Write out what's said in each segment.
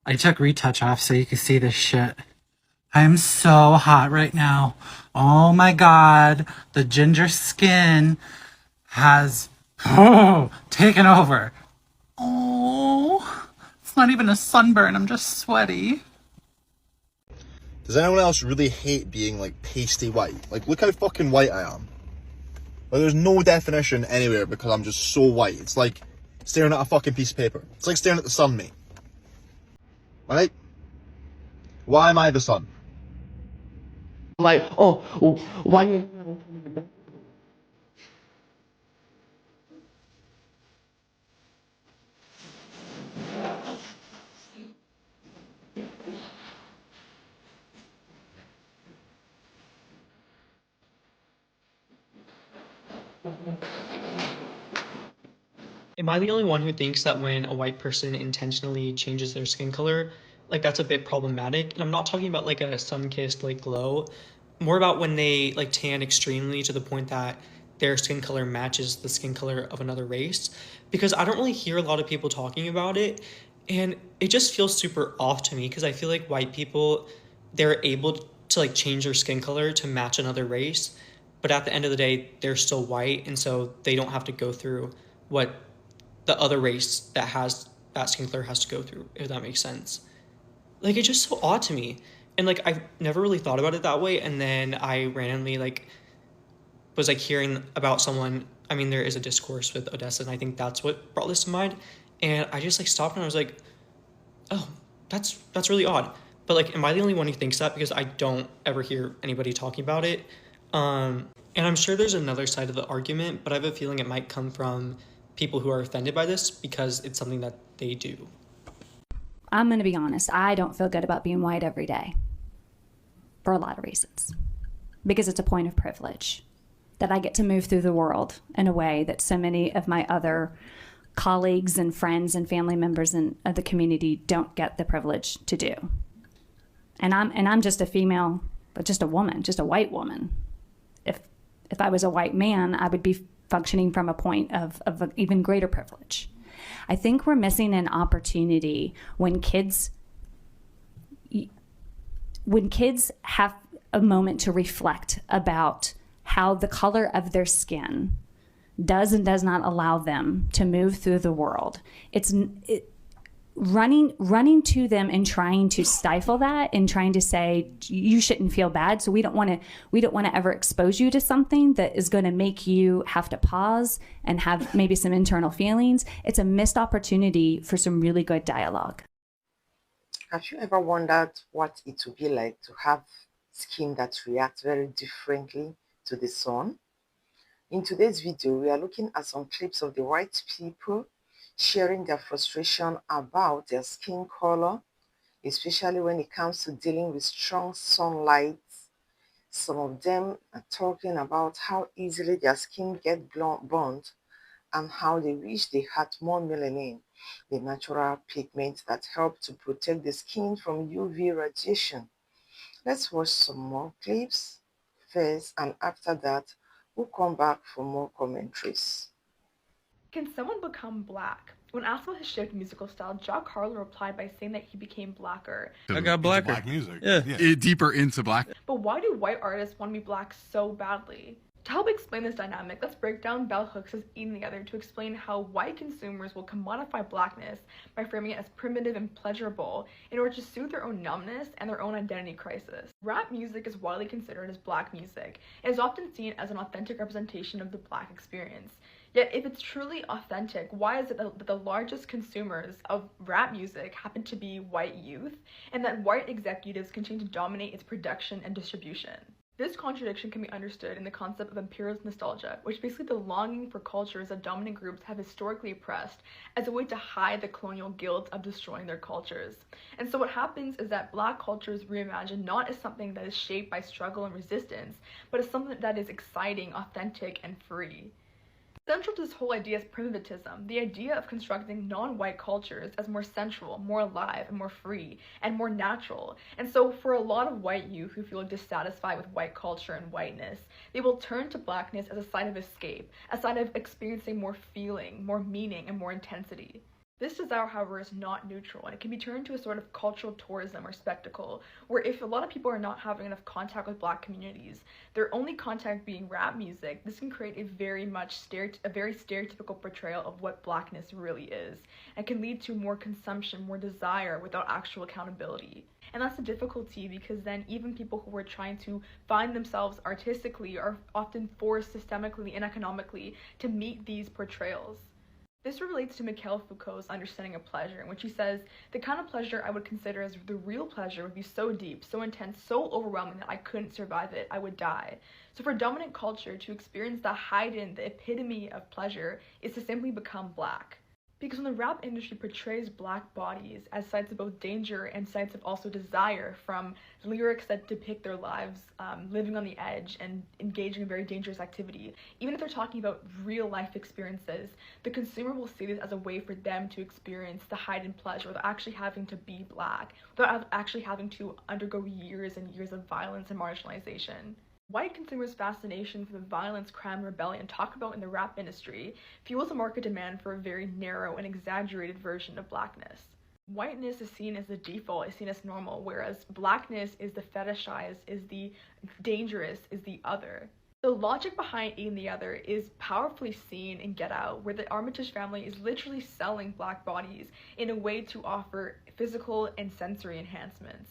I took retouch off so you can see this shit. I'm so hot right now. Oh my god. The ginger skin has taken over. Oh, it's not even a sunburn. I'm just sweaty. Does anyone else really hate being like pasty white? Like, look how fucking white I am. Like, there's no definition anywhere because I'm just so white. It's like staring at a fucking piece of paper. It's like staring at the sun, mate. Right? Why am I the sun? Like, oh, why? Am I the only one who thinks that when a white person intentionally changes their skin color, like that's a bit problematic? And I'm not talking about like a sun-kissed like glow, more about when they like tan extremely to the point that their skin color matches the skin color of another race. Because I don't really hear a lot of people talking about it, and it just feels super off to me because I feel like white people, they're able to like change their skin color to match another race, but at the end of the day, they're still white, and so they don't have to go through what the other race that has that skin color has to go through, if that makes sense. Like, it's just so odd to me. And like I've never really thought about it that way. And then I randomly like was like hearing about someone. I mean, there is a discourse with Odessa, and I think that's what brought this to mind. And I just like stopped and I was like, oh, that's really odd. But like, am I the only one who thinks that? Because I don't ever hear anybody talking about it. And I'm sure there's another side of the argument, but I have a feeling it might come from people who are offended by this because it's something that they do. I'm going to be honest. I don't feel good about being white every day for a lot of reasons. Because it's a point of privilege that I get to move through the world in a way that so many of my other colleagues and friends and family members in the community don't get the privilege to do. And I'm just a female, but just a woman, just a white woman. If I was a white man, I would be functioning from a point of an even greater privilege. I think we're missing an opportunity when kids have a moment to reflect about how the color of their skin does and does not allow them to move through the world. Running to them and trying to stifle that and trying to say you shouldn't feel bad, so we don't want to ever expose you to something that is going to make you have to pause and have maybe some internal feelings. It's a missed opportunity for some really good dialogue. Have you ever wondered what it would be like to have skin that reacts very differently to the sun? In today's video, we are looking at some clips of the white people sharing their frustration about their skin color, especially when it comes to dealing with strong sunlight. Some of them are talking about how easily their skin gets burnt and how they wish they had more melanin, the natural pigment that helps to protect the skin from UV radiation. Let's watch some more clips first, and after that, we'll come back for more commentaries. Can someone become black? When asked about his shift in musical style, Jack Harlow replied by saying that he became blacker. I got blacker. Black music. Yeah. Deeper into black. But why do white artists want to be black so badly? To help explain this dynamic, let's break down bell hooks as eating together to explain how white consumers will commodify blackness by framing it as primitive and pleasurable in order to soothe their own numbness and their own identity crisis. Rap music is widely considered as black music and is often seen as an authentic representation of the black experience. Yet, if it's truly authentic, why is it that the largest consumers of rap music happen to be white youth, and that white executives continue to dominate its production and distribution? This contradiction can be understood in the concept of imperialist nostalgia, which is basically the longing for cultures that dominant groups have historically oppressed as a way to hide the colonial guilt of destroying their cultures. And so what happens is that black culture is reimagined not as something that is shaped by struggle and resistance, but as something that is exciting, authentic, and free. Central to this whole idea is primitivism, the idea of constructing non-white cultures as more sensual, more alive, and more free, and more natural. And so for a lot of white youth who feel dissatisfied with white culture and whiteness, they will turn to blackness as a sign of escape, a sign of experiencing more feeling, more meaning, and more intensity. This desire, however, is not neutral, and it can be turned into a sort of cultural tourism or spectacle, where if a lot of people are not having enough contact with Black communities, their only contact being rap music, this can create a very stereotypical portrayal of what Blackness really is, and can lead to more consumption, more desire, without actual accountability. And that's the difficulty, because then even people who are trying to find themselves artistically are often forced systemically and economically to meet these portrayals. This relates to Mikhail Foucault's understanding of pleasure, in which he says, the kind of pleasure I would consider as the real pleasure would be so deep, so intense, so overwhelming that I couldn't survive it, I would die. So for dominant culture to experience the heightened, the epitome of pleasure is to simply become Black. Because when the rap industry portrays Black bodies as sites of both danger and sites of also desire, from lyrics that depict their lives living on the edge and engaging in very dangerous activity, even if they're talking about real life experiences, the consumer will see this as a way for them to experience the heightened pleasure without actually having to be Black, without actually having to undergo years and years of violence and marginalization. White consumers' fascination for the violence, crime, and rebellion talked about in the rap industry fuels a market demand for a very narrow and exaggerated version of Blackness. Whiteness is seen as the default, is seen as normal, whereas Blackness is the fetishized, is the dangerous, is the other. The logic behind eating the other is powerfully seen in Get Out, where the Armitage family is literally selling Black bodies in a way to offer physical and sensory enhancements.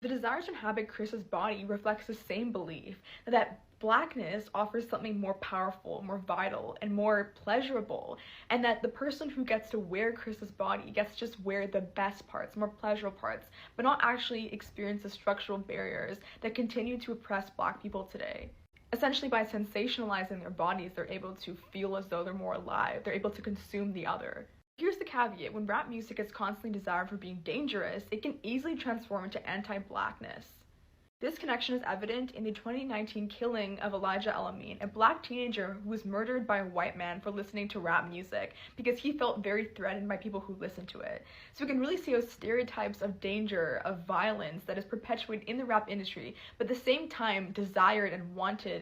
The desire to inhabit Chris's body reflects the same belief that Blackness offers something more powerful, more vital, and more pleasurable, and that the person who gets to wear Chris's body gets to just wear the best parts, more pleasurable parts, but not actually experience the structural barriers that continue to oppress Black people today. Essentially, by sensationalizing their bodies, they're able to feel as though they're more alive, they're able to consume the other. Here's the caveat: when rap music is constantly desired for being dangerous, it can easily transform into anti-Blackness. This connection is evident in the 2019 killing of Elijah El-Amin, a Black teenager who was murdered by a white man for listening to rap music because he felt very threatened by people who listened to it. So we can really see how stereotypes of danger, of violence that is perpetuated in the rap industry, but at the same time desired and wanted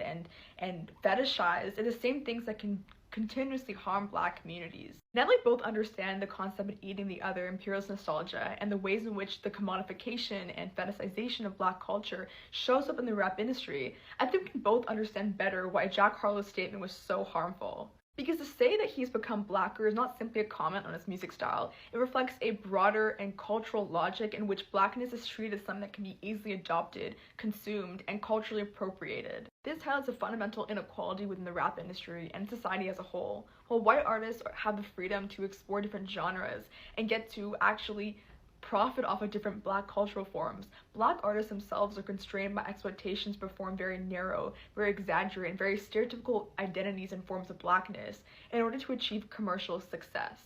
and fetishized, are the same things that can continuously harm Black communities. Now that we both understand the concept of eating the other, imperialist nostalgia, and the ways in which the commodification and fetishization of Black culture shows up in the rap industry, I think we can both understand better why Jack Harlow's statement was so harmful. Because to say that he's become Blacker is not simply a comment on his music style, it reflects a broader and cultural logic in which Blackness is treated as something that can be easily adopted, consumed, and culturally appropriated. This highlights a fundamental inequality within the rap industry and society as a whole. While white artists have the freedom to explore different genres and get to actually profit off of different Black cultural forms, Black artists themselves are constrained by expectations to perform very narrow, very exaggerated, very stereotypical identities and forms of Blackness in order to achieve commercial success.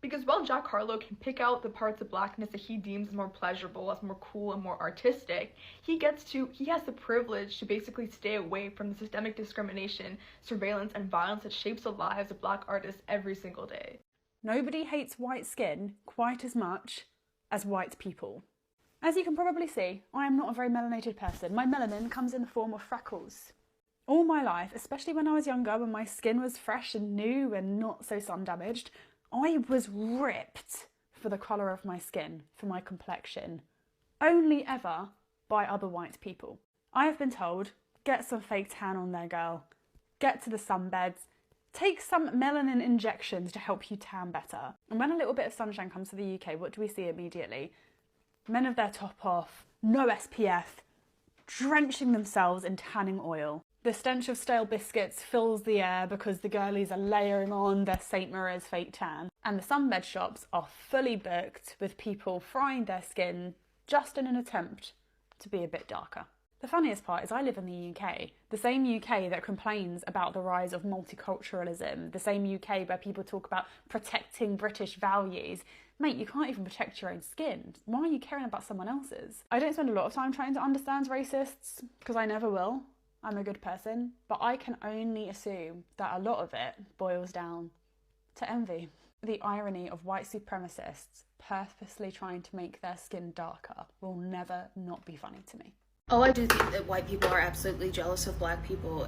Because while Jack Harlow can pick out the parts of Blackness that he deems more pleasurable, as more cool and more artistic, he has the privilege to basically stay away from the systemic discrimination, surveillance, and violence that shapes the lives of Black artists every single day. Nobody hates white skin quite as much as white people. As you can probably see, I am not a very melanated person. My melanin comes in the form of freckles. All my life, especially when I was younger, when my skin was fresh and new and not so sun damaged, I was ripped for the colour of my skin, for my complexion. Only ever by other white people. I have been told, get some fake tan on there, girl. Get to the sunbeds. Take some melanin injections to help you tan better. And when a little bit of sunshine comes to the UK, what do we see immediately? Men with their top off, no SPF, drenching themselves in tanning oil. The stench of stale biscuits fills the air because the girlies are layering on their St. Moriz fake tan. And the sunbed shops are fully booked with people frying their skin just in an attempt to be a bit darker. The funniest part is I live in the UK, the same UK that complains about the rise of multiculturalism, the same UK where people talk about protecting British values. Mate, you can't even protect your own skin. Why are you caring about someone else's? I don't spend a lot of time trying to understand racists, because I never will. I'm a good person, but I can only assume that a lot of it boils down to envy. The irony of white supremacists purposely trying to make their skin darker will never not be funny to me. Oh, I do think that white people are absolutely jealous of black people,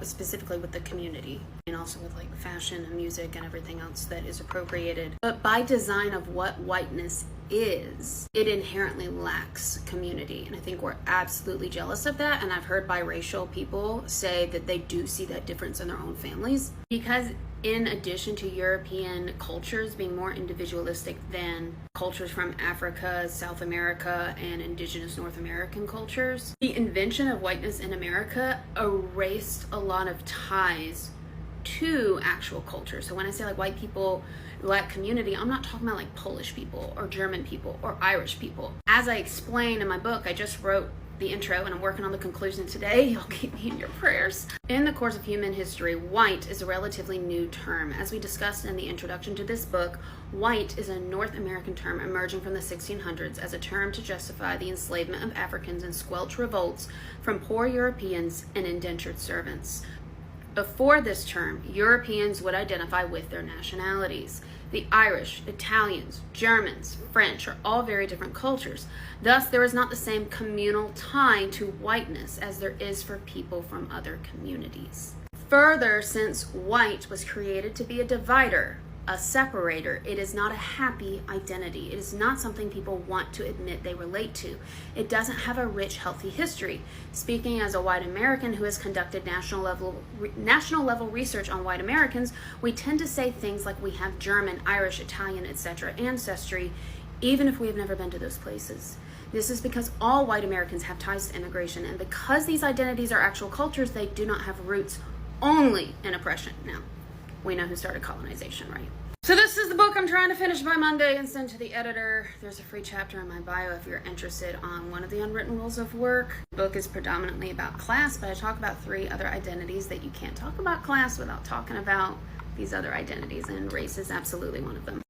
specifically with the community, and also with like fashion and music and everything else that is appropriated. But by design of what whiteness is, it inherently lacks community. And I think we're absolutely jealous of that. And I've heard biracial people say that they do see that difference in their own families. Because in addition to European cultures being more individualistic than cultures from Africa, South America, and indigenous North American cultures, the invention of whiteness in America erased a lot of ties to actual culture. So when I say like white people, black community, I'm not talking about like Polish people or German people or Irish people. As I explained in my book, I just wrote the intro and I'm working on the conclusion today. Y'all keep me in your prayers. In the course of human history, white is a relatively new term. As we discussed in the introduction to this book, white is a North American term emerging from the 1600s as a term to justify the enslavement of Africans and squelch revolts from poor Europeans and indentured servants. Before this term, Europeans would identify with their nationalities. The Irish, Italians, Germans, French are all very different cultures. Thus, there is not the same communal tie to whiteness as there is for people from other communities. Further, since white was created to be a divider, a separator, it is not a happy identity. It is not something people want to admit they relate to. It doesn't have a rich, healthy history. Speaking as a white American who has conducted national level research on white Americans, we tend to say things like we have German, Irish, Italian, etc. ancestry, even if we have never been to those places. This is because all white Americans have ties to immigration, and because these identities are actual cultures, they do not have roots only in oppression. Now, we know who started colonization, right? So this is the book I'm trying to finish by Monday and send to the editor. There's a free chapter in my bio if you're interested on one of the unwritten rules of work. The book is predominantly about class, but I talk about 3 other identities that you can't talk about class without talking about these other identities, and race is absolutely one of them.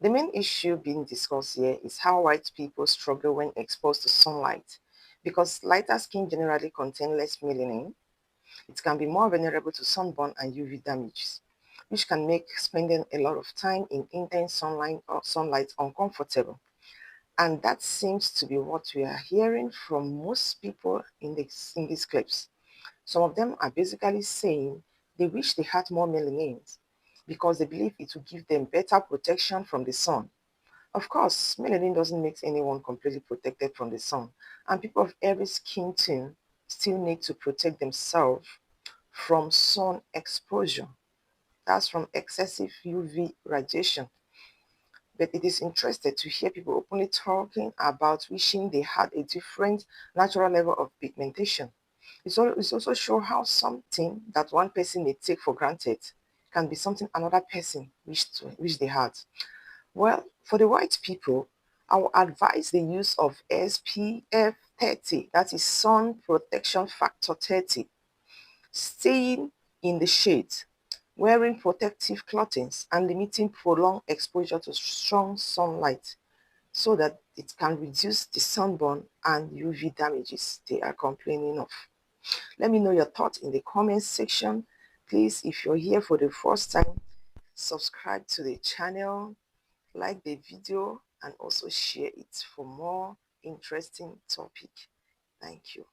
The main issue being discussed here is how white people struggle when exposed to sunlight. Because lighter skin generally contain less melanin, it can be more vulnerable to sunburn and UV damages, which can make spending a lot of time in intense sunlight uncomfortable. And that seems to be what we are hearing from most people in these clips. Some of them are basically saying they wish they had more melanin because they believe it will give them better protection from the sun. Of course, melanin doesn't make anyone completely protected from the sun, and people of every skin tone still need to protect themselves from sun exposure. That's from excessive UV radiation. But it is interesting to hear people openly talking about wishing they had a different natural level of pigmentation. It also shows how something that one person may take for granted can be something another person wish they had. Well, for the white people, I will advise the use of SPF 30, that is sun protection factor 30, staying in the shade, wearing protective clothing, and limiting prolonged exposure to strong sunlight so that it can reduce the sunburn and UV damages they are complaining of. Let me know your thoughts in the comments section. Please, if you're here for the first time, subscribe to the channel, like the video, and also share it for more interesting topic. Thank you.